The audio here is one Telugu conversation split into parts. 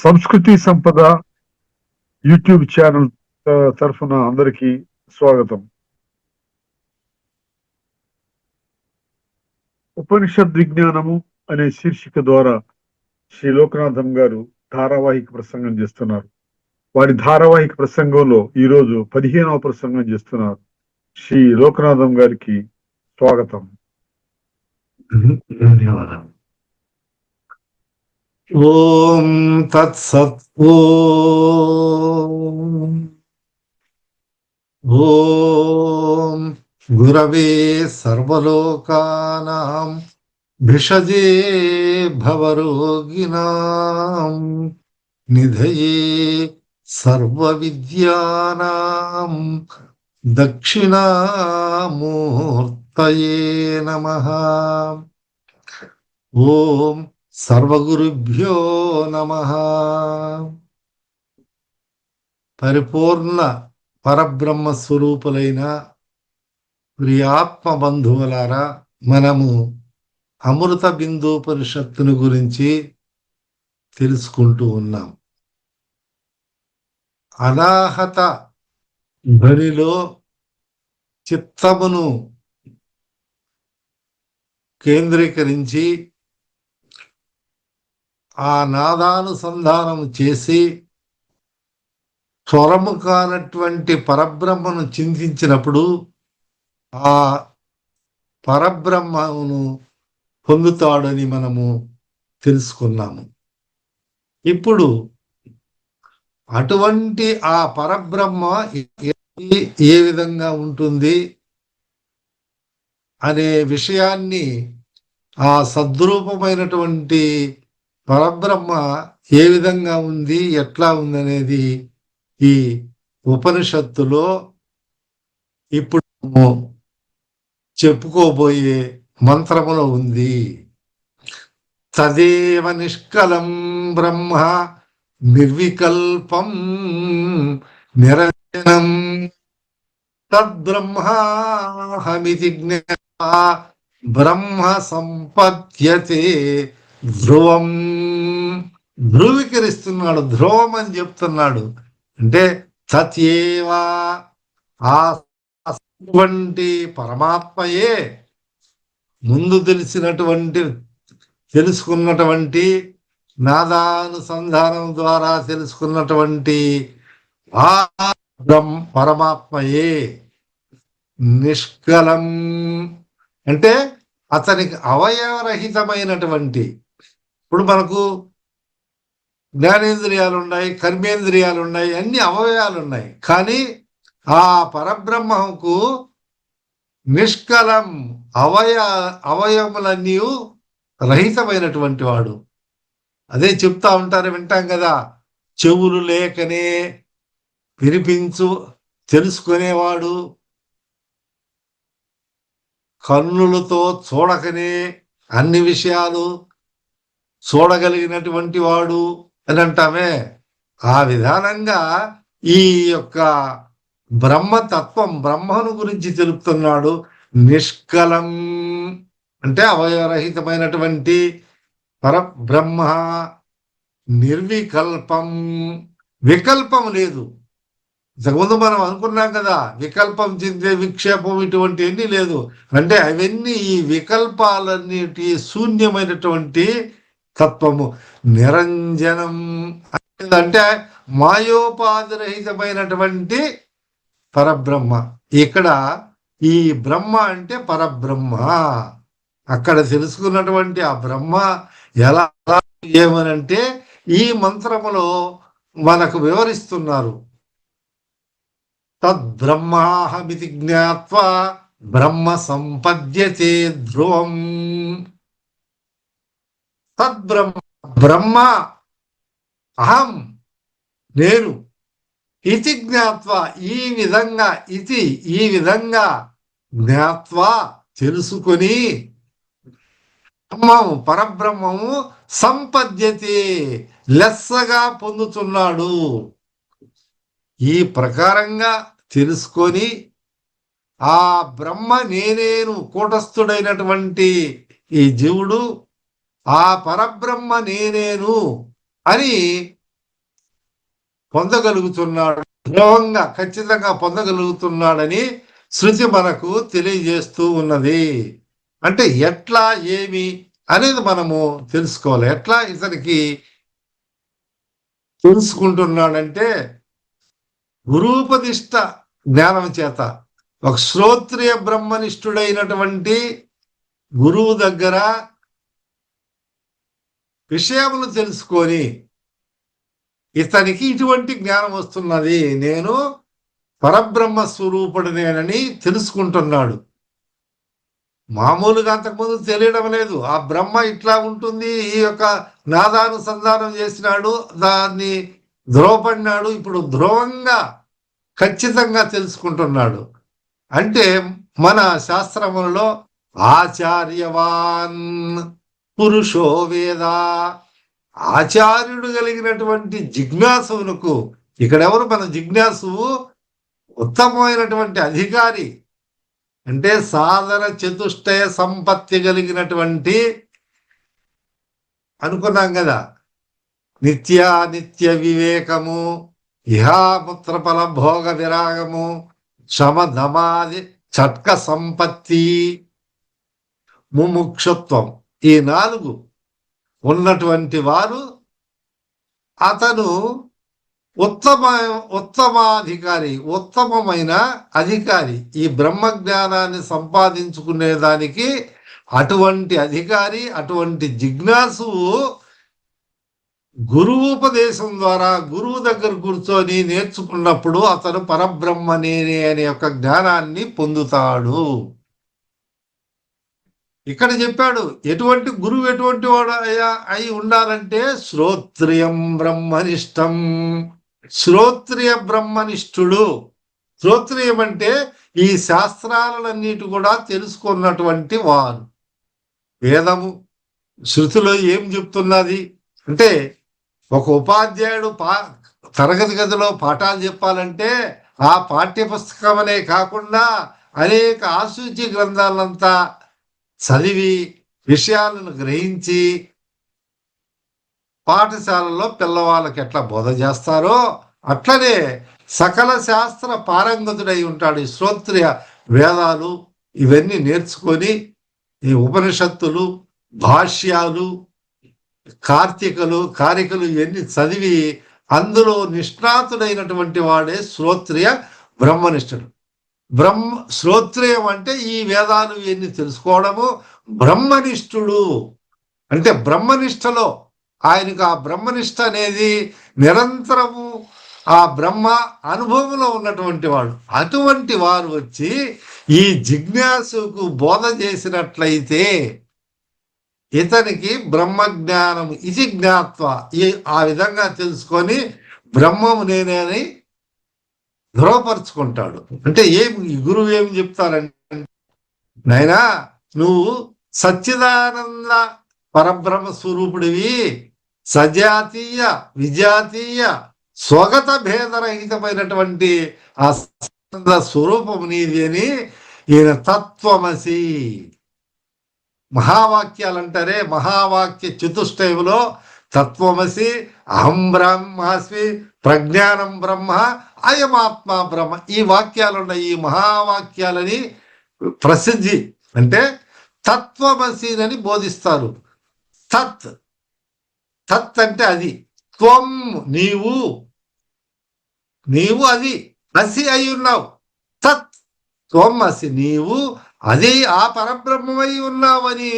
సంస్కృతి సంపద యూట్యూబ్ ఛానల్ తరఫున అందరికీ స్వాగతం. ఉపనిషద్ విజ్ఞానము అనే శీర్షిక ద్వారా శ్రీ లోకనాథం గారు ధారావాహిక ప్రసంగం చేస్తున్నారు. వారి ధారావాహిక ప్రసంగంలో ఈరోజు 15వ ప్రసంగం చేస్తున్నారు. శ్రీ లోకనాథం గారికి స్వాగతం. ధన్యవాదాలు. ఓం తత్సత్. ఓం గురవే సర్వలోకానాం భిషజే భవరోగిణాం నిధయే సర్వవిద్యానాం దక్షిణామూర్తయే నమః. ఓం సర్వగురుభ్యో నమః. పరిపూర్ణ పరబ్రహ్మ స్వరూపులైన ప్రియాత్మ బంధువులారా, మనము అమృత బిందూపనిషత్తును గురించి తెలుసుకుంటూ ఉన్నాం. అనాహత ధ్వనిలో చిత్తమును కేంద్రీకరించి ఆ నాదానుసంధానం చేసి స్వరము కానటువంటి పరబ్రహ్మను చింతించినప్పుడు ఆ పరబ్రహ్మను పొందుతాడని మనము తెలుసుకున్నాము. ఇప్పుడు అటువంటి ఆ పరబ్రహ్మ ఏ విధంగా ఉంటుంది అనే విషయాన్ని, ఆ సద్రూపమైనటువంటి పరబ్రహ్మ ఏ విధంగా ఉంది, ఎట్లా ఉందనేది ఈ ఉపనిషత్తులో ఇప్పుడు చెప్పుకోబోయే మంత్రములో ఉంది. తదేవ నిష్కలం బ్రహ్మ నిర్వికల్పం నిరంజనం తద్బ్రహ్మాహమితి జ్ఞాత్వా బ్రహ్మ సంపద్యతే ధ్రువం. ధ్రువీకరిస్తున్నాడు, ధ్రువం అని చెప్తున్నాడు. అంటే సత్యేవా, ఆ పరమాత్మయే ముందు తెలుసుకున్నటువంటి నాదానుసంధానం ద్వారా తెలుసుకున్నటువంటి ఆ పరమాత్మయే నిష్కలం. అంటే అతనికి అవయవరహితమైనటువంటి, ఇప్పుడు మనకు జ్ఞానేంద్రియాలు ఉన్నాయి, కర్మేంద్రియాలు ఉన్నాయి, అన్ని అవయవాలు ఉన్నాయి. కానీ ఆ పరబ్రహ్మకు నిష్కలం, అవయవములన్నీ రహితమైనటువంటి వాడు. అదే చెప్తా ఉంటారు, వింటాం కదా, చెవులు లేకనే తెలుసుకునేవాడు, కన్నులతో చూడకనే అన్ని విషయాలు చూడగలిగినటువంటి వాడు అని అంటామే. ఆ విధానంగా ఈ యొక్క బ్రహ్మతత్వం, బ్రహ్మను గురించి తెలుపుతున్నాడు. నిష్కలం అంటే అవయవరహితమైనటువంటి పరబ్రహ్మ, నిర్వికల్పం, వికల్పం లేదు. ఇంతకుముందు మనం అనుకున్నాం కదా, వికల్పం చెందే విక్షేపం ఇటువంటివన్నీ లేదు. అంటే అవన్నీ ఈ వికల్పాలన్నిటి శూన్యమైనటువంటి తత్వము. నిరంజనం అంటే మాయోపాధిరహితమైనటువంటి పరబ్రహ్మ. ఇక్కడ ఈ బ్రహ్మ అంటే పరబ్రహ్మ. అక్కడ తెలుసుకున్నటువంటి ఆ బ్రహ్మ ఎలా ఏమనంటే ఈ మంత్రములో మనకు వివరిస్తున్నారు. తద్బ్రహ్మాహమితి జ్ఞాత్వా బ్రహ్మ సంపద్యతే ధ్రువం. తద్బ్రహ్మ, బ్రహ్మ అహం నేను, ఇతి జ్ఞాత్వా ఈ విధంగా, ఈ విధంగా జ్ఞాత్వా తెలుసుకొని, బ్రహ్మము పరబ్రహ్మము సంపద్యతే లెస్సగా పొందుతున్నాడు. ఈ ప్రకారంగా తెలుసుకొని ఆ బ్రహ్మ నేనేను, కూటస్థుడైనటువంటి ఈ జీవుడు ఆ పరబ్రహ్మ నేనేను అని పొందగలుగుతున్నాడు, దృఢంగా ఖచ్చితంగా పొందగలుగుతున్నాడని శృతి మనకు తెలియజేస్తూ ఉన్నది. అంటే ఎట్లా ఏమి అనేది మనము తెలుసుకోవాలి. ఎట్లా ఇతనికి తెలుసుకుంటున్నాడంటే గురూపదిష్ట జ్ఞానం చేత. ఒక శ్రోత్రియ బ్రహ్మనిష్ఠుడైనటువంటి గురువు దగ్గర విషయములు తెలుసుకొని ఇతనికి ఇటువంటి జ్ఞానం వస్తున్నది, నేను పరబ్రహ్మ స్వరూపుడినేనని తెలుసుకుంటున్నాడు. మామూలుగా అంతకుముందు తెలియడం లేదు. ఆ బ్రహ్మ ఇట్లా ఉంటుంది, ఈ యొక్క నాదానుసంధానం చేసినాడు, దాన్ని ధ్రువపడినాడు, ఇప్పుడు ధ్రువంగా ఖచ్చితంగా తెలుసుకుంటున్నాడు. అంటే మన శాస్త్రములలో ఆచార్యవాన్ పురుషో వేద, ఆచార్యుడు కలిగినటువంటి జిజ్ఞాసువునకు, ఇక్కడెవరు మన జిజ్ఞాసువు ఉత్తమమైనటువంటి అధికారి, అంటే సాధన చతుష్టయ సంపత్తి కలిగినటువంటి అనుకున్నాం కదా, నిత్య వివేకము, ఇహాముత్ర ఫల భోగ విరాగము, శమధమాది చట్క సంపత్తి, ముముక్షత్వం, ఈ 4 ఉన్నటువంటి వారు అతను ఉత్తమాధికారి, ఉత్తమమైన అధికారి. ఈ బ్రహ్మజ్ఞానాన్ని సంపాదించుకునేదానికి అటువంటి అధికారి, అటువంటి జిజ్ఞాసువు గురువుపదేశం ద్వారా గురువు దగ్గర కూర్చొని నేర్చుకున్నప్పుడు అతను పరబ్రహ్మనే అనే యొక్క జ్ఞానాన్ని పొందుతాడు. ఇక్కడ చెప్పాడు ఎటువంటి గురువు ఎటువంటి వాడు అయి ఉండాలంటే శ్రోత్రియం బ్రహ్మనిష్టం, శ్రోత్రియ బ్రహ్మనిష్ఠుడు. శ్రోత్రియం అంటే ఈ శాస్త్రాలన్నిటి కూడా తెలుసుకున్నటువంటి వారు. వేదము శృతిలో ఏం చెప్తున్నది అంటే, ఒక ఉపాధ్యాయుడు తరగతి గదిలో పాఠాలు చెప్పాలంటే ఆ పాఠ్య పుస్తకమనే కాకుండా అనేక ఆసూచి గ్రంథాలంతా చదివి విషయాలను గ్రహించి పాఠశాలలో పిల్లవాళ్ళకి ఎట్లా బోధ చేస్తారో అట్లనే సకల శాస్త్ర పారంగతుడై ఉంటాడు. ఈ శ్రోత్రియ వేదాలు ఇవన్నీ నేర్చుకొని ఈ ఉపనిషత్తులు, భాష్యాలు, కారికలు ఇవన్నీ చదివి అందులో నిష్ణాతుడైనటువంటి వాడే శ్రోత్రియ బ్రహ్మనిష్ఠుడు. శ్రోత్రియం అంటే ఈ వేదాలు ఇవన్నీ తెలుసుకోవడము. బ్రహ్మనిష్ఠుడు అంటే బ్రహ్మనిష్టలో ఆయనకు ఆ బ్రహ్మనిష్ట అనేది నిరంతరము ఆ బ్రహ్మ అనుభవంలో ఉన్నటువంటి వాడు. అటువంటి వారు వచ్చి ఈ జిజ్ఞాసుకు బోధ చేసినట్లయితే ఇతనికి బ్రహ్మజ్ఞానము ఇది జ్ఞాత్వ, ఆ విధంగా తెలుసుకొని బ్రహ్మము నేనే అని ధృవపరుచుకుంటాడు. అంటే ఈ గురువు ఏం చెప్తారంటే, నాయనా నువ్వు సచ్చిదానంద పరబ్రహ్మ స్వరూపుడివి, సజాతీయ విజాతీయ స్వగత భేదరహితమైనటువంటి ఆ స్వరూపము నీది అని ఈయన తత్వమసి మహావాక్యాలు అంటారే, మహావాక్య చతుష్టయంలో తత్వమసి, అహం బ్రహ్మాస్మి, ప్రజ్ఞానం బ్రహ్మ, అయమాత్మ బ్రహ్మ, ఈ వాక్యాలు ఉన్నాయి. ఈ మహావాక్యాలని ప్రసిద్ధి అంటే తత్వమసిని బోధిస్తారు. తత్ అంటే అది, త్వం నీవు అది, అసి అయి ఉన్నావు. తత్ త్వం అసి, నీవు అది ఆ పరబ్రహ్మమై ఉన్నావని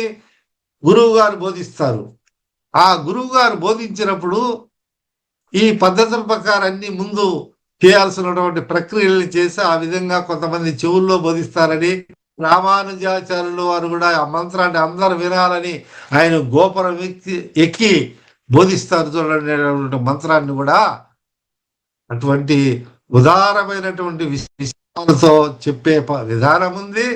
గురువు గారు బోధిస్తారు. ఆ గురువు గారు బోధించినప్పుడు ఈ పద్ధతుల ప్రకారం అన్ని ముందు చేయాల్సినటువంటి ప్రక్రియలు చేసి ఆ విధంగా కొంతమంది చెవుల్లో బోధిస్తారని, రామానుజాచార్యులు వారు కూడా ఆ మంత్రాన్ని అందరూ వినాలని ఆయన గోపురం ఎక్కి బోధిస్తారు చూడండి మంత్రాన్ని కూడా. అటువంటి ఉదారమైనటువంటి విషయాలతో చెప్పే విధానం ఉంది.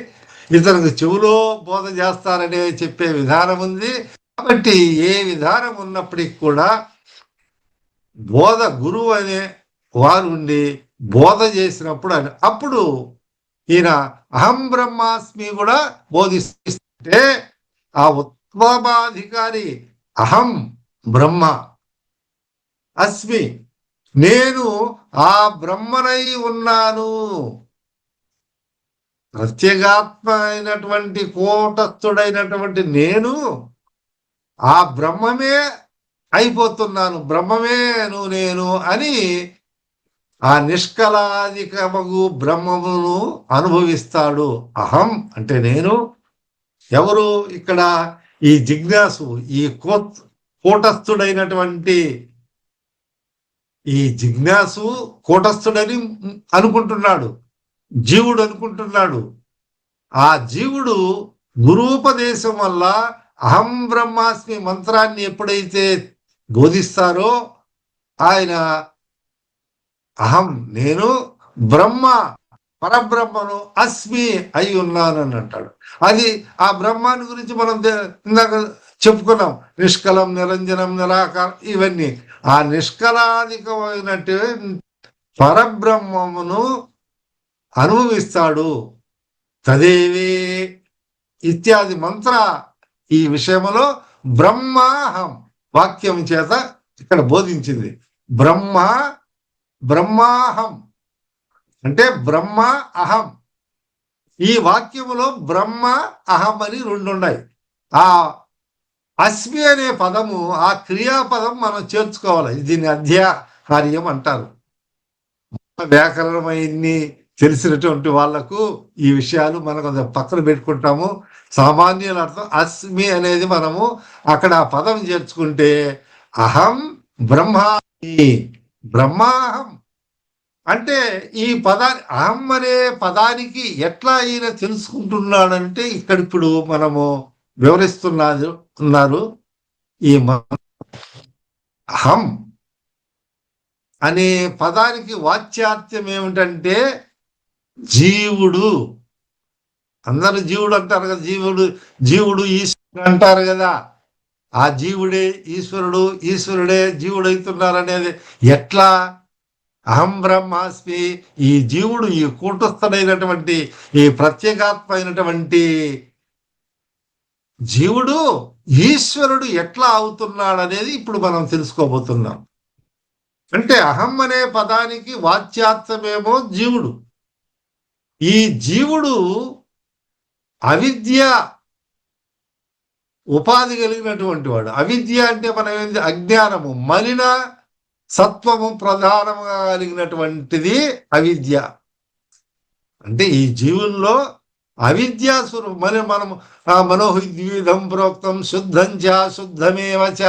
ఇతనికి చెవులో బోధ చేస్తారనే చెప్పే విధానం ఉంది. కాబట్టి ఏ విధానం ఉన్నప్పటికీ కూడా బోధ గురువు అనే వారు ఉండి బోధ చేసినప్పుడు అప్పుడు ఈయన అహం బ్రహ్మాస్మి కూడా బోధిస్తే ఆ ఉత్తమాధికారి అహం బ్రహ్మ అస్మి నేను ఆ బ్రహ్మనై ఉన్నాను. ప్రత్యేగాత్మ అయినటువంటి కూటస్థుడైనటువంటి నేను ఆ బ్రహ్మమే అయిపోతున్నాను, బ్రహ్మమేను నేను అని ఆ నిష్కలాదికమగు బ్రహ్మమును అనుభవిస్తాడు. అహం అంటే నేను. ఎవరు ఇక్కడ? ఈ జిజ్ఞాసు, ఈ కూటస్థుడైనటువంటి ఈ జిజ్ఞాసు కూటస్థుడని అనుకుంటున్నాడు, జీవుడు అనుకుంటున్నాడు. ఆ జీవుడు గురూపదేశం వల్ల అహం బ్రహ్మాస్మి మంత్రాన్ని ఎప్పుడైతే బోధిస్తారో ఆయన అహం నేను బ్రహ్మ పరబ్రహ్మను అస్మి అయి ఉన్నానని అంటాడు. అది ఆ బ్రహ్మాన్ని గురించి మనం ఇందాక చెప్పుకున్నాం. నిష్కలం, నిరంజనం, నిరాకారం, ఇవన్నీ. ఆ నిష్కలాధికమైనట్టు పరబ్రహ్మమును అనుభవిస్తాడు. తదేవే ఇత్యాది మంత్ర ఈ విషయంలో బ్రహ్మాహం వాక్యం చేత ఇక్కడ బోధించింది. బ్రహ్మాహం అంటే బ్రహ్మ అహం. ఈ వాక్యములో బ్రహ్మ అహం అని రెండు ఉన్నాయి. ఆ అస్మి అనే పదము, ఆ క్రియాపదం మనం చేర్చుకోవాలి. దీన్ని అధ్యాహార్యం అంటారు. వ్యాకరణమైన్ని తెలిసినటువంటి వాళ్లకు ఈ విషయాలు మనం పక్కన పెట్టుకుంటాము. సామాన్యుల అర్థం అస్మి అనేది మనము అక్కడ ఆ పదం చేర్చుకుంటే అహం బ్రహ్మాస్మి, బ్రహ్మాహం అంటే ఈ పదాన్ని అహం అనే పదానికి ఎట్లా ఈయన తెలుసుకుంటున్నాడంటే ఇక్కడ ఇప్పుడు మనము వివరిస్తున్నారు. ఈ అహం అనే పదానికి వాచ్యార్థం ఏమిటంటే జీవుడు. అందరూ జీవుడు అంటారు కదా, జీవుడు ఈశ్వరుడు అంటారు కదా. ఆ జీవుడే ఈశ్వరుడు, ఈశ్వరుడే జీవుడు అవుతున్నారు అనేది ఎట్లా? అహం బ్రహ్మాస్మి, ఈ జీవుడు, ఈ కూటస్థుడైనటువంటి ఈ ప్రత్యేగాత్మ అయినటువంటి జీవుడు ఈశ్వరుడు ఎట్లా అవుతున్నాడు అనేది ఇప్పుడు మనం తెలుసుకోబోతున్నాం. అంటే అహం అనే పదానికి వాచ్యార్థమేమో జీవుడు. ఈ జీవుడు అవిద్య ఉపాధి కలిగినటువంటి వాడు. అవిద్య అంటే మనం ఏంది? అజ్ఞానము, మలిన సత్వము ప్రధానంగా కలిగినటువంటిది అవిద్య. అంటే ఈ జీవుల్లో అవిద్యా స్వరూపం. మనము మనోహిద్విధం ప్రోక్తం శుద్ధం చ శుద్ధమేవచ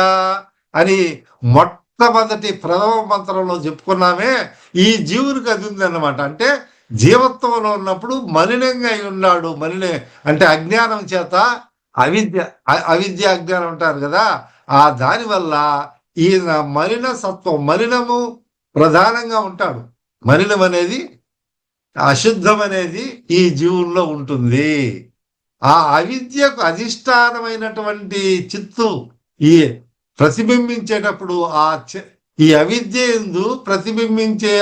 అని మొట్టమొదటి ప్రథమ మంత్రంలో చెప్పుకున్నామే. ఈ జీవునికి అది ఉందన్నమాట. అంటే జీవత్వంలో ఉన్నప్పుడు మలినంగా అయి ఉన్నాడు. అంటే అజ్ఞానం చేత అవిద్య అజ్ఞానం అంటారు కదా. ఆ దానివల్ల ఈయన మలిన సత్వం, మలినము ప్రధానంగా ఉంటాడు. మలినం అనేది, అశుద్ధం అనేది ఈ జీవుల్లో ఉంటుంది. ఆ అవిద్యకు అధిష్టానమైనటువంటి చిత్తు ఈ ప్రతిబింబించేటప్పుడు ఈ అవిద్య యందు ప్రతిబింబించే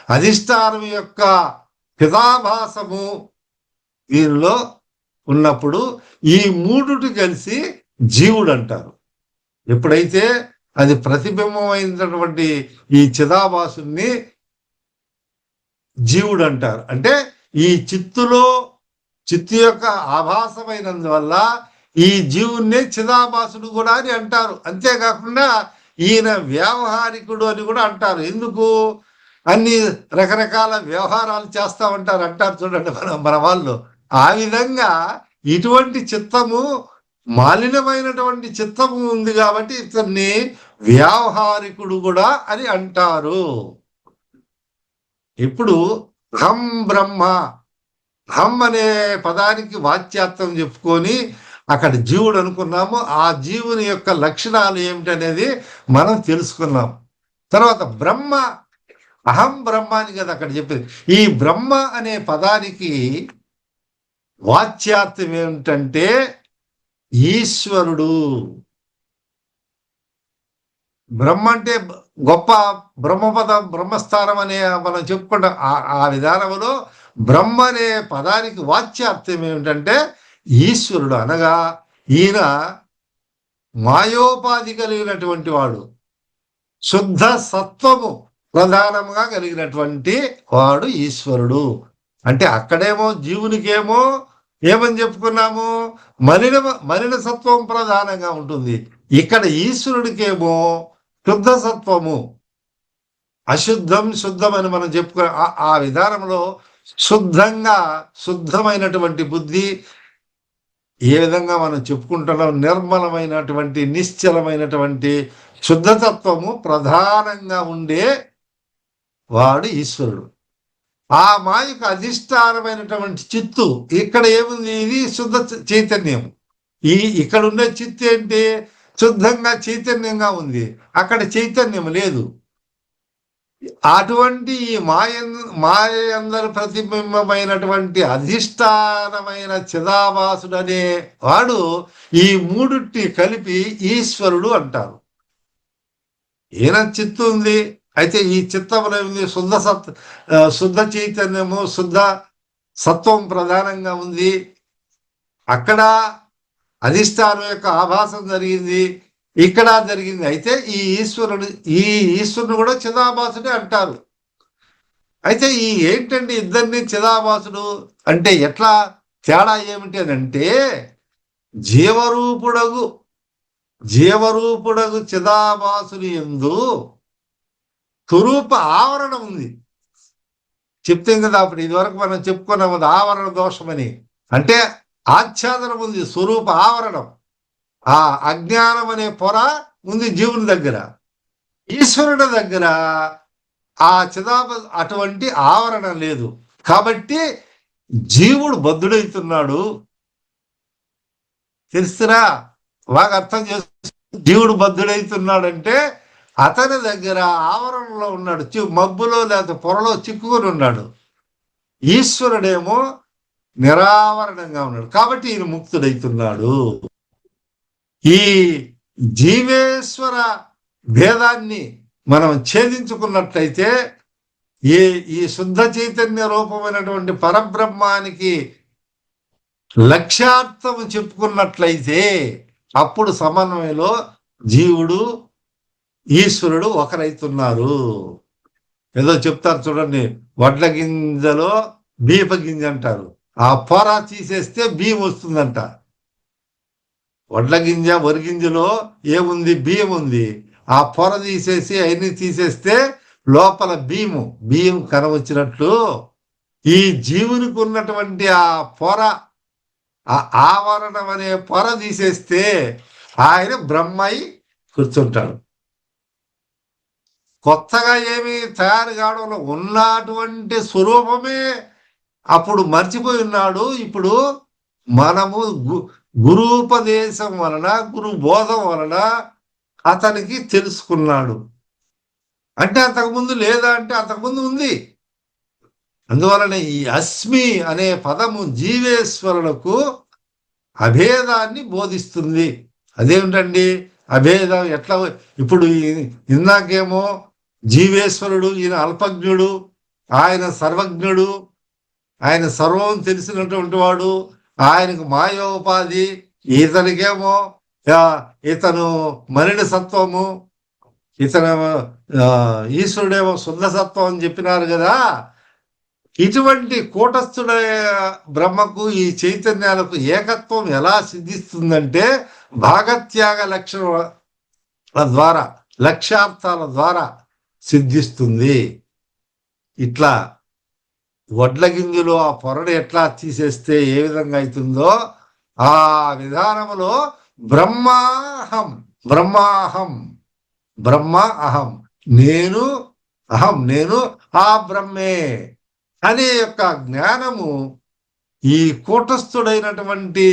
అధిష్టానం యొక్క చిదాభాసము వీరిలో ఉన్నప్పుడు ఈ మూడుటి కలిసి జీవుడు అంటారు. ఎప్పుడైతే అది ప్రతిబింబమైనటువంటి ఈ చిదాభాసుని జీవుడు అంటారు. అంటే ఈ చిత్తు యొక్క ఆభాసమైనందువల్ల ఈ జీవున్నే చిదాభాసుడు కూడా అని అంటారు. అంతేకాకుండా ఈయన వ్యావహారికుడు అని కూడా అంటారు. ఎందుకు? అన్ని రకరకాల వ్యవహారాలు చేస్తా ఉంటారు అంటారు చూడండి మన వాళ్ళు. ఆ విధంగా ఇటువంటి చిత్తము, మాలినమైనటువంటి చిత్తము ఉంది కాబట్టి ఇతన్ని వ్యావహారికుడు కూడా అని అంటారు. ఇప్పుడు హం బ్రహ్మ, హం అనే పదానికి వాచ్యార్థం చెప్పుకొని అక్కడ జీవుడు అనుకున్నాము. ఆ జీవుని యొక్క లక్షణాలు ఏమిటనేది మనం తెలుసుకున్నాం. తర్వాత బ్రహ్మ, అహం బ్రహ్మ అని కదా అక్కడ చెప్పేది. ఈ బ్రహ్మ అనే పదానికి వాచ్యార్థం ఏమిటంటే ఈశ్వరుడు. బ్రహ్మ అంటే గొప్ప బ్రహ్మపదం, బ్రహ్మస్థానం అనే మనం చెప్పుకుంటాం. ఆ విధానంలో బ్రహ్మ అనే పదానికి వాచ్యార్థం ఏమిటంటే ఈశ్వరుడు. అనగా ఈయన మాయోపాధి కలిగినటువంటి వాడు, శుద్ధ సత్వము ప్రధానంగా కలిగినటువంటి వాడు ఈశ్వరుడు. అంటే అక్కడేమో జీవునికేమో ఏమని చెప్పుకున్నాము, మలిన మలిన సత్వం ప్రధానంగా ఉంటుంది. ఇక్కడ ఈశ్వరుడికేమో శుద్ధ సత్వము, అశుద్ధం శుద్ధం అని మనం చెప్పుకున్న ఆ విధానంలో శుద్ధమైనటువంటి బుద్ధి, ఏ విధంగా మనం చెప్పుకుంటున్నాం, నిర్మలమైనటువంటి నిశ్చలమైనటువంటి శుద్ధతత్వము ప్రధానంగా ఉండే వాడు ఈశ్వరుడు. ఆ మాయకు అధిష్టానమైనటువంటి చిత్తు ఇక్కడ ఏముంది, ఇది శుద్ధ చైతన్యం. ఇక్కడ ఉండే చిత్తు ఏంటి, శుద్ధంగా చైతన్యంగా ఉంది, అక్కడ చైతన్యం లేదు. అటువంటి ఈ మాయ అందరి ప్రతిబింబమైనటువంటి అధిష్టానమైన చిదాభాసుడు అనే వాడు ఈ మూడుటి కలిపి ఈశ్వరుడు అంటారు. ఈయన చిత్తు ఉంది, అయితే ఈ చిత్తంలో ఉంది శుద్ధ చైతన్యము, శుద్ధ సత్వం ప్రధానంగా ఉంది. అక్కడ అధిష్టానం యొక్క ఆభాసం జరిగింది, ఇక్కడ జరిగింది. అయితే ఈ ఈశ్వరుని కూడా చిదాభాసుడే అంటారు. అయితే ఏంటండి ఇద్దరిని చిదాభాసుడు అంటే ఎట్లా, తేడా ఏమిటి అని అంటే, జీవరూపుడగు చిదాభాసుని యందు స్వరూప ఆవరణ ఉంది. చెప్తాం కదా అప్పుడు, ఇదివరకు మనం చెప్పుకున్నాం ఆవరణ దోషమని. అంటే ఆచ్ఛాదనం ఉంది, స్వరూప ఆవరణం. ఆ అజ్ఞానం అనే పొర ఉంది జీవుని దగ్గర. ఈశ్వరుడి దగ్గర ఆ అటువంటి ఆవరణ లేదు. కాబట్టి జీవుడు బద్ధుడైతున్నాడు. తెలుస్తురా, బాగా అర్థం చేస్తూ, జీవుడు బద్ధుడైతున్నాడంటే అతని దగ్గర ఆవరణలో ఉన్నాడు, మబ్బులో లేదా పొరలో చిక్కుకొని ఉన్నాడు. ఈశ్వరుడేమో నిరావరణంగా ఉన్నాడు, కాబట్టి ఈయన ముక్తుడైతున్నాడు. ఈ జీవేశ్వర భేదాన్ని మనం ఛేదించుకున్నట్లయితే, ఈ శుద్ధ చైతన్య రూపమైనటువంటి పరబ్రహ్మానికి లక్ష్యార్థం చెప్పుకున్నట్లయితే, అప్పుడు సమన్వయంలో జీవుడు ఈశ్వరుడు ఒకరైతున్నారు. ఏదో చెప్తారు చూడండి, వడ్ల గింజలో బీప గింజ అంటారు. ఆ పొర తీసేస్తే బియ్యం వస్తుందంట. వడ్ల గింజ వరి గింజలో ఏముంది, బియ్యం ఉంది. ఆ పొర తీసేసి అవన్నీ తీసేస్తే లోపల బియ్యం కనవచ్చినట్లు ఈ జీవునికి ఉన్నటువంటి ఆ పొర, ఆ ఆవరణం అనే పొర తీసేస్తే ఆయన బ్రహ్మై కూర్చుంటాడు. కొత్తగా ఏమి తయారు కావడంలో ఉన్నటువంటి స్వరూపమే అప్పుడు మర్చిపోయి ఉన్నాడు. ఇప్పుడు మనము గురూపదేశం వలన, గురు బోధం వలన అతనికి తెలుసుకున్నాడు. అంటే అంతకుముందు లేదా అంటే అంతకుముందు ఉంది. అందువలన ఈ అస్మి అనే పదము జీవేశ్వరులకు అభేదాన్ని బోధిస్తుంది. అదేమిటండి అభేదం? ఎట్లా? ఇప్పుడు ఇందాకేమో జీవేశ్వరుడు, ఈయన అల్పజ్ఞుడు, ఆయన సర్వజ్ఞుడు, ఆయన సర్వం తెలిసినటువంటి వాడు, ఆయనకు మాయోపాధి, ఇతనికేమో ఇతను మలిన సత్వము, ఇతను ఈశ్వరుడేమో శుద్ధ సత్వం అని చెప్పినారు కదా. ఇటువంటి కూటస్థుడ బ్రహ్మకు ఈ చైతన్యాలకు ఏకత్వం ఎలా సిద్ధిస్తుందంటే భాగత్యాగ లక్షణాల ద్వారా, లక్ష్యార్థాల ద్వారా సిద్ధిస్తుంది. ఇట్లా వడ్ల గింజలో ఆ పొరను ఎట్లా తీసేస్తే ఏ విధంగా అవుతుందో ఆ విధానములో బ్రహ్మ అహం, నేను ఆ బ్రహ్మే అనే యొక్క జ్ఞానము ఈ కూటస్థుడైనటువంటి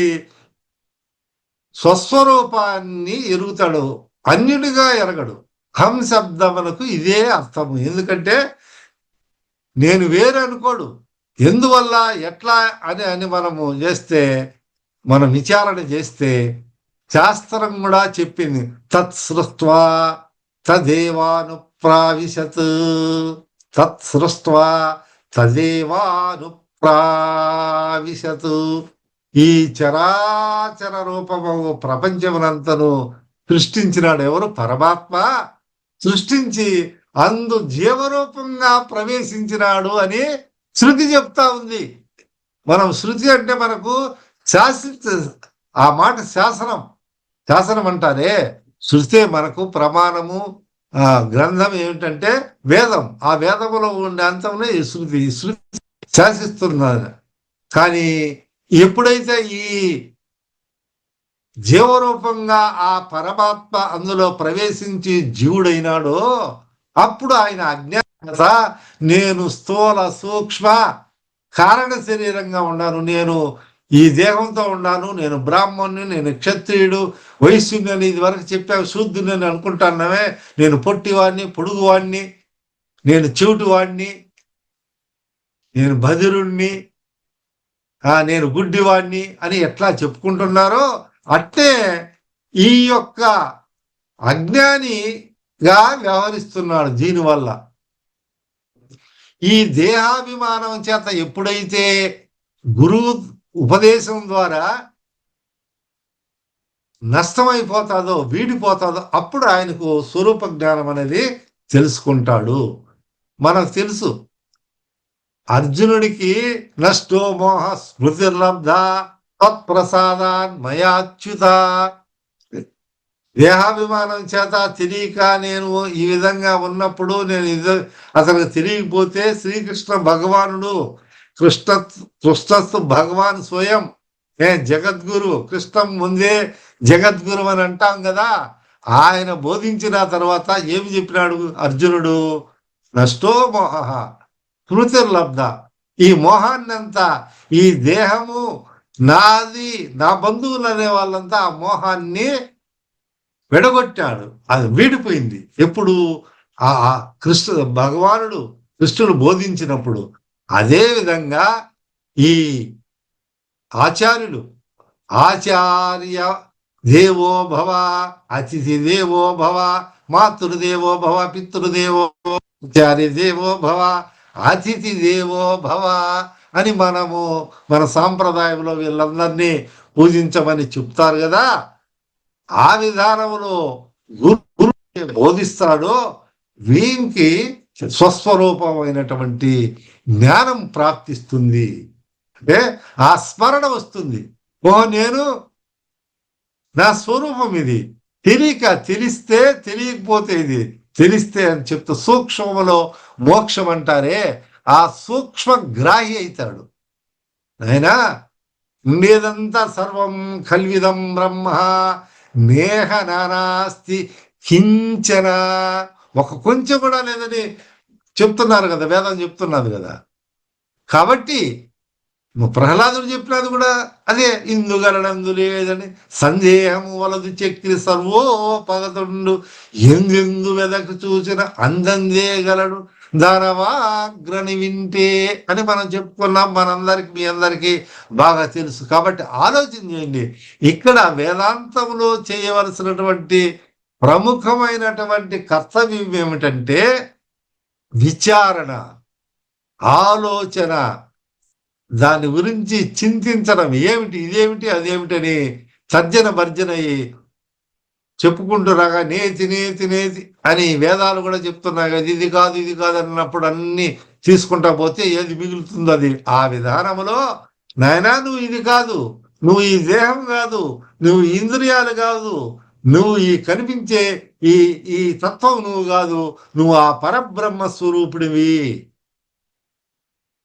స్వస్వరూపాన్ని ఎరుగుతాడు, అన్యుడిగా ఎరగడు. హం శబ్దములకు ఇదే అర్థము. ఎందుకంటే నేను వేరే అనుకోడు. ఎందువల్ల, ఎట్లా అని మనము చేస్తే, మనం విచారణ చేస్తే శాస్త్రం కూడా చెప్పింది. తత్సృష్ట్వా తదేవానుప్రావిశత్, తత్సృష్ట్వా తదేవానుప్రావిశత్. ఈ చరాచర రూపము ప్రపంచమునంతను సృష్టించినాడు ఎవరు? పరమాత్మ. సృష్టించి అందు జీవరూపంగా ప్రవేశించినాడు అని శృతి చెప్తా ఉంది. మనం శృతి అంటే మనకు ఆ మాట శాసనం అంటారే, శృతే మనకు ప్రమాణము. గ్రంథం ఏమిటంటే వేదం. ఆ వేదములో ఉండే అంతంలో ఈ శృతి శాసిస్తున్నది. కానీ ఎప్పుడైతే ఈ జీవరూపంగా ఆ పరమాత్మ అందులో ప్రవేశించి జీవుడైనాడో అప్పుడు ఆయన అజ్ఞానత, నేను స్థూల సూక్ష్మ కారణ శరీరంగా ఉన్నాను, నేను ఈ దేహంతో ఉన్నాను, నేను బ్రాహ్మణుని, నేను క్షత్రియుడు, వైశ్యుని అని ఇది వరకు చెప్పావు, శూద్రుని అని అనుకుంటున్నావే, నేను పొట్టివాడిని, పొడుగువాడిని, నేను చెవిటివాడిని, నేను బధిరుణ్ణి, నేను గుడ్డివాడిని అని ఎట్లా చెప్పుకుంటున్నారో అట్టే ఈ యొక్క అజ్ఞానిగా వ్యవహరిస్తున్నాడు. దీనివల్ల ఈ దేహాభిమానం చేత ఎప్పుడైతే గురువు ఉపదేశం ద్వారా నష్టమైపోతాదో, వీడిపోతాదో, అప్పుడు ఆయనకు స్వరూప జ్ఞానం అనేది తెలుసుకుంటాడు. మనకు తెలుసు అర్జునుడికి నష్టో మోహ స్మృతిర్లబ్ధ తత్ప్రసాదాన్ మయాచ్యుత. దేహాభిమానం చేత తెలియక నేను ఈ విధంగా ఉన్నప్పుడు నేను అతనికి తెలియకపోతే శ్రీకృష్ణ భగవానుడు కృష్ణస్తు భగవాన్ స్వయం జగద్గురు, కృష్ణం ముందే జగద్గురు అని అంటాం కదా. ఆయన బోధించిన తర్వాత ఏమి చెప్పినాడు అర్జునుడు? నష్టో మోహ స్మృతిర్లబ్ధ. ఈ మోహాన్నంతా, ఈ దేహము నాది, నా బంధువులు అనే వాళ్ళంతా ఆ మోహాన్ని విడగొట్టాడు. అది వీడిపోయింది. ఎప్పుడు? ఆ కృష్ణుడు బోధించినప్పుడు. అదే విధంగా ఈ ఆచార్య దేవో భవ, అతిథి దేవో భవ, మాతృదేవో భవ, పితృదేవో, ఆచార్య దేవో భవ, అతిథి దేవో భవ అని మన సాంప్రదాయంలో వీళ్ళందరినీ పూజించమని చెప్తారు కదా. ఆ విధానంలో గురు బోధిస్తాడో వీనికి స్వస్వరూపమైనటువంటి జ్ఞానం ప్రాప్తిస్తుంది. అంటే ఆ స్మరణ వస్తుంది. నేను నా స్వరూపం ఇది. తెలిస్తే, తెలియకపోతే ఇది తెలిస్తే అని చెప్తూ సూక్ష్మములో మోక్షం అంటారే, ఆ సూక్ష్మ గ్రాహి అవుతాడు. అయినా ఉండేదంతా సర్వం కల్విదం బ్రహ్మ నేహ నానాస్తి కించన, ఒక కొంచెం కూడా లేదని చెప్తున్నారు కదా, వేదం చెప్తున్నది కదా. కాబట్టి ప్రహ్లాదుడు చెప్పినది కూడా అదే, ఇందుగలడందు లేదని సందేహము వలదు చక్రి సర్వోపగతుండు, ఎందెందు వెదకు చూసిన అందందే గలడు దానవాగ్రని వింటే అని మనం చెప్పుకున్నాం. మనందరికి, మీ అందరికీ బాగా తెలుసు. కాబట్టి ఆలోచన చేయండి. ఇక్కడ వేదాంతంలో చేయవలసినటువంటి ప్రముఖమైనటువంటి కర్తవ్యం ఏమిటంటే విచారణ, ఆలోచన, దాని గురించి చింతించడం. ఏమిటి, ఇదేమిటి, అదేమిటని తర్జన భర్జనయ్యి చెప్పుకుంటూ రాగా నేతి అని వేదాలు కూడా చెప్తున్నాయి కదా. ఇది కాదు అన్నప్పుడు అన్ని తీసుకుంటా పోతే ఏది మిగులుతుంది? అది. ఆ విధానంలో నాయనా, నువ్వు ఇది కాదు, నువ్వు ఈ దేహం కాదు, నువ్వు ఇంద్రియాలు కాదు, నువ్వు ఈ కనిపించే ఈ తత్వం నువ్వు కాదు, నువ్వు ఆ పరబ్రహ్మ స్వరూపుడివి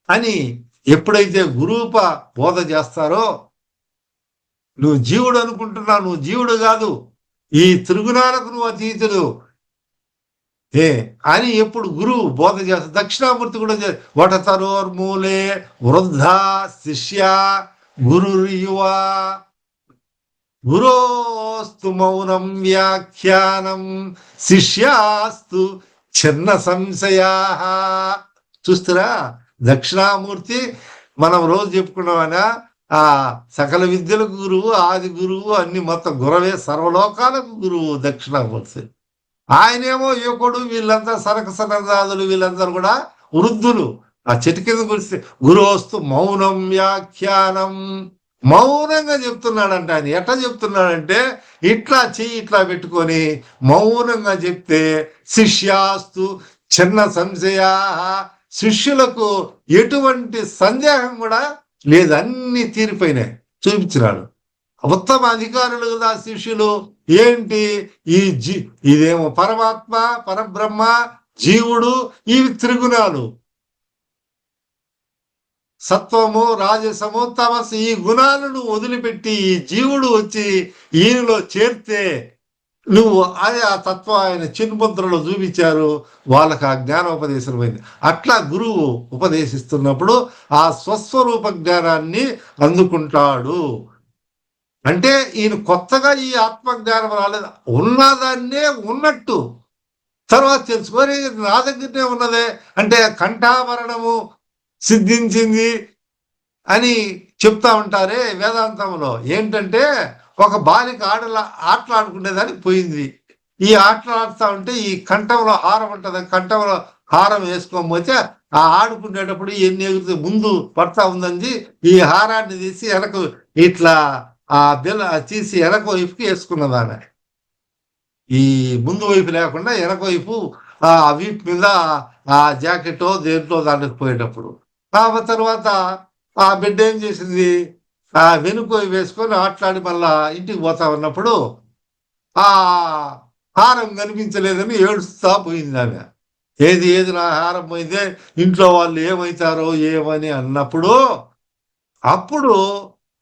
అని ఎప్పుడైతే గురూప బోధ చేస్తారో, నువ్వు జీవుడు అనుకుంటున్నావు, నువ్వు జీవుడు కాదు, ఈ త్రిగుణాలకు నువ్వు అతీతుడు అని ఎప్పుడు గురువు బోధ చేస్తారు. దక్షిణామూర్తి కూడా వటతరోర్మూలే వృద్ధ శిష్య గురుర్యువ గురోస్తు మౌనం వ్యాఖ్యానం శిష్యాస్తు చిన్న సంశయా. చూస్తారా, దక్షిణామూర్తి మనం రోజు చెప్పుకున్నామన్నా ఆ సకల విద్యలకు గురువు, ఆది గురువు, అన్ని మొత్తం గురవే, సర్వలోకాలకు గురువు దక్షిణామూర్తి. ఆయనేమో యువకుడు, వీళ్ళంతా సనక సనదాదులు, వీళ్ళందరూ కూడా వృద్ధులు. ఆ చెట్టు కింద గురిస్తే గురోస్తు మౌనం వ్యాఖ్యానం, మౌనంగా చెప్తున్నాడంట. ఆయన ఎట్లా చెప్తున్నాడంటే ఇట్లా చెయ్యి ఇట్లా పెట్టుకొని మౌనంగా చెప్తే శిష్యాస్తు చిన్న సంశయ శిష్యులకు ఎటువంటి సందేహం కూడా లేదు, అన్ని తీరిపోయినాయి చూపించినాడు. ఉత్తమ అధికారులు కదా శిష్యులు. ఏంటి ఇదేమో పరమాత్మ, పరబ్రహ్మ, జీవుడు, ఇవి త్రిగుణాలు, సత్వము, రాజసము, తమస్సు, ఈ గుణాలను వదిలిపెట్టి ఈ జీవుడు వచ్చి ఈయనలో చేరితే నువ్వు అదే ఆ తత్వం ఆయన చిన్ముద్రలో చూపించారు, వాళ్ళకి ఆ జ్ఞానోపదేశం అయింది. అట్లా గురువు ఉపదేశిస్తున్నప్పుడు ఆ స్వస్వరూప జ్ఞానాన్ని అందుకుంటాడు. అంటే ఈయన కొత్తగా ఈ ఆత్మజ్ఞానం రాలేదు, ఉన్నదాన్నే ఉన్నట్టు తర్వాత తెలుసుకొని నా దగ్గరనే ఉన్నదే అంటే కంఠాభరణము సిద్ధించింది అని చెప్తా ఉంటారే వేదాంతంలో. ఏంటంటే ఒక బాలిక ఆటలాడుకునేదానికి పోయింది. ఈ ఆటలాడుతూ ఉంటే ఈ కంఠంలో హారం ఉంటుంది, కంఠంలో హారం వేసుకోకపోతే ఆ ఆడుకునేటప్పుడు ఎన్ని ఎగురుతూ ముందు పడతా ఉందని ఈ హారాన్ని తీసి వెనక ఇట్లా ఆ బిల్ల తీసి వెనక వైపుకి వేసుకున్నదాన్ని. ఈ ముందు వైపు లేకుండా వెనక వైపు ఆ వీపు మీద ఆ జాకెట్ దేంట్లో దాంట్లోకి పోయేటప్పుడు. ఆ తర్వాత ఆ బిడ్డ ఏం చేసింది, ఆ వెనుక వేసుకొని ఆటలాడి మళ్ళా ఇంటికి పోతా ఉన్నప్పుడు ఆ హారం కనిపించలేదని ఏడుస్తా పోయింది ఆమె. ఏది నా హారం పోయిందే, ఇంట్లో వాళ్ళు ఏమవుతారో ఏమని అన్నప్పుడు అప్పుడు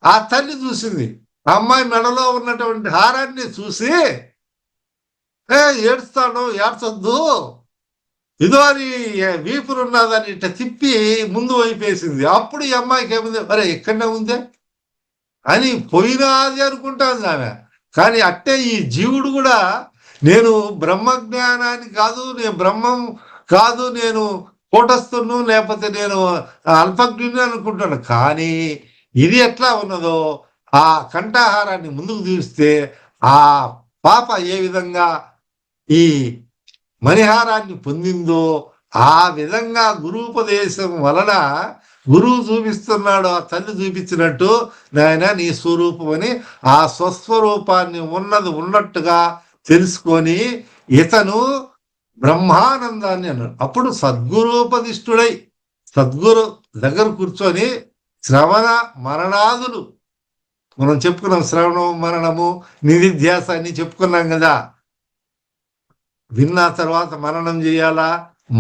ఆ తల్లి చూసింది, అమ్మాయి మెడలో ఉన్నటువంటి హారాన్ని చూసి ఏడుస్తాను, ఏడ్చొద్దు, ఇదో అని వీపునున్నదని ఇట్ట తిప్పి ముందు వైపేసింది. అప్పుడు ఈ అమ్మాయికి ఏముంది, అరే ఎక్కడనే ఉందే అని పోయినాది అనుకుంటాను ఆమె. కానీ అట్టే ఈ జీవుడు కూడా నేను బ్రహ్మజ్ఞానాన్ని కాదు, నేను బ్రహ్మం కాదు, నేను కూటస్థును లేకపోతే నేను అల్పజ్ఞుని అనుకుంటాను. కానీ ఇది ఎట్లా ఉన్నదో ఆ కంఠాహారాన్ని ముందుకు తీస్తే ఆ పాప ఏ విధంగా ఈ మణిహారాన్ని పొందిందో ఆ విధంగా గురూపదేశం వలన గురువు చూపిస్తున్నాడు, ఆ తల్లి చూపించినట్టు నాయన నీ స్వరూపం అని ఆ స్వస్వరూపాన్ని ఉన్నది ఉన్నట్టుగా తెలుసుకొని ఇతను బ్రహ్మానందాన్ని అన్నాడు. అప్పుడు సద్గురూపదిష్టుడై సద్గురు దగ్గర కూర్చొని శ్రవణ మరణాదులు మనం చెప్పుకున్నాం, శ్రవణము మరణము నిధిధ్యాస అని చెప్పుకున్నాం కదా. విన్న తర్వాత మననం చేయాలా,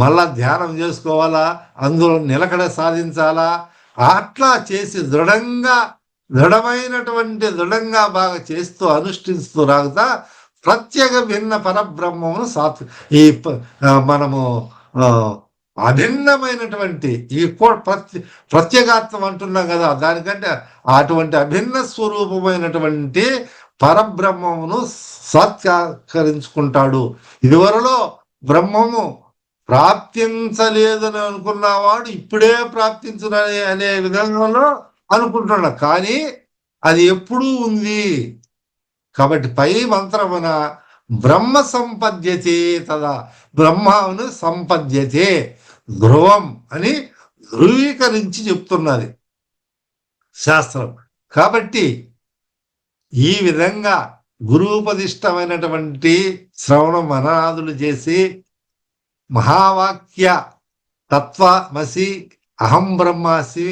మళ్ళా ధ్యానం చేసుకోవాలా, అందులో నిలకడ సాధించాలా. అట్లా చేసి దృఢంగా బాగా చేస్తూ అనుష్ఠిస్తూ రాగుతా ప్రత్యేక భిన్న పరబ్రహ్మమును మనము అభిన్నమైనటువంటి ఈ ప్రత్యేగాత్వం అంటున్నాం కదా, దానికంటే అటువంటి అభిన్న స్వరూపమైనటువంటి పరబ్రహ్మమును సాక్షాత్కరించుకుంటాడు. ఇదివరలో బ్రహ్మము ప్రాప్తించలేదని అనుకున్నవాడు ఇప్పుడే ప్రాప్తించునని అనే విధంగా అనుకుంటున్నాడు. కానీ అది ఎప్పుడూ ఉంది. కాబట్టి పై మంత్రమున బ్రహ్మ సంపద్యతే తదా, బ్రహ్మను సంపద్యతే ధ్రువం అని ధృవీకరించి చెప్తున్నది శాస్త్రం. కాబట్టి ఈ విధంగా గురూపదిష్టమైనటువంటి శ్రవణ మననాదులు చేసి మహావాక్య తత్వమసి అహం బ్రహ్మాసి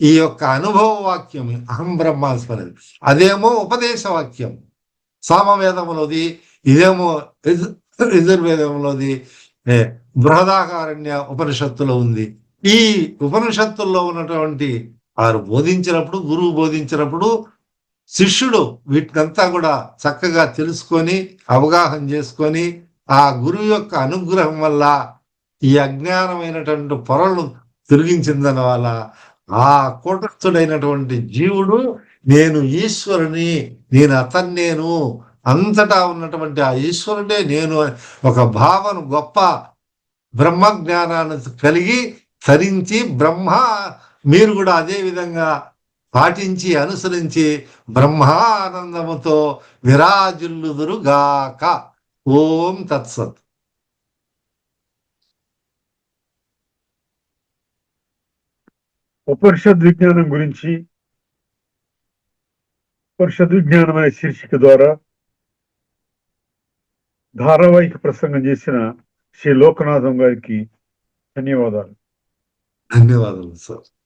ఈ యొక్క అనుభవ వాక్యం అహం బ్రహ్మాస్మి అనేది, అదేమో ఉపదేశ వాక్యం సామవేదములోది, ఇదేమో యజుర్వేదంలోది, బృహదాకారణ్య ఉపనిషత్తులో ఉంది. ఈ ఉపనిషత్తుల్లో ఉన్నటువంటి వారు బోధించినప్పుడు, గురువు బోధించినప్పుడు శిష్యుడు వీటికంతా కూడా చక్కగా తెలుసుకొని అవగాహన చేసుకొని ఆ గురువు యొక్క అనుగ్రహం వల్ల ఈ అజ్ఞానమైనటువంటి పొరలను తొలగించిందని వల్ల ఆ కూటస్థుడైనటువంటి జీవుడు నేను ఈశ్వరుని, నేను అతన్నేను, అంతటా ఉన్నటువంటి ఆ ఈశ్వరుడే నేను ఒక భావన గొప్ప బ్రహ్మజ్ఞానాన్ని కలిగి ధరించి మీరు కూడా అదే విధంగా పాటించి అనుసరించి బ్రహ్మానందముతో విరాజిల్లుదురుగాక. ఓం తత్సత్. ఉపనిషద్ విజ్ఞానం గురించి ఉపనిషద్ విజ్ఞానం అనే శీర్షిక ద్వారా ధారావాహిక ప్రసంగం చేసిన శ్రీ లోకనాథం గారికి ధన్యవాదాలు. ధన్యవాదాలు సార్.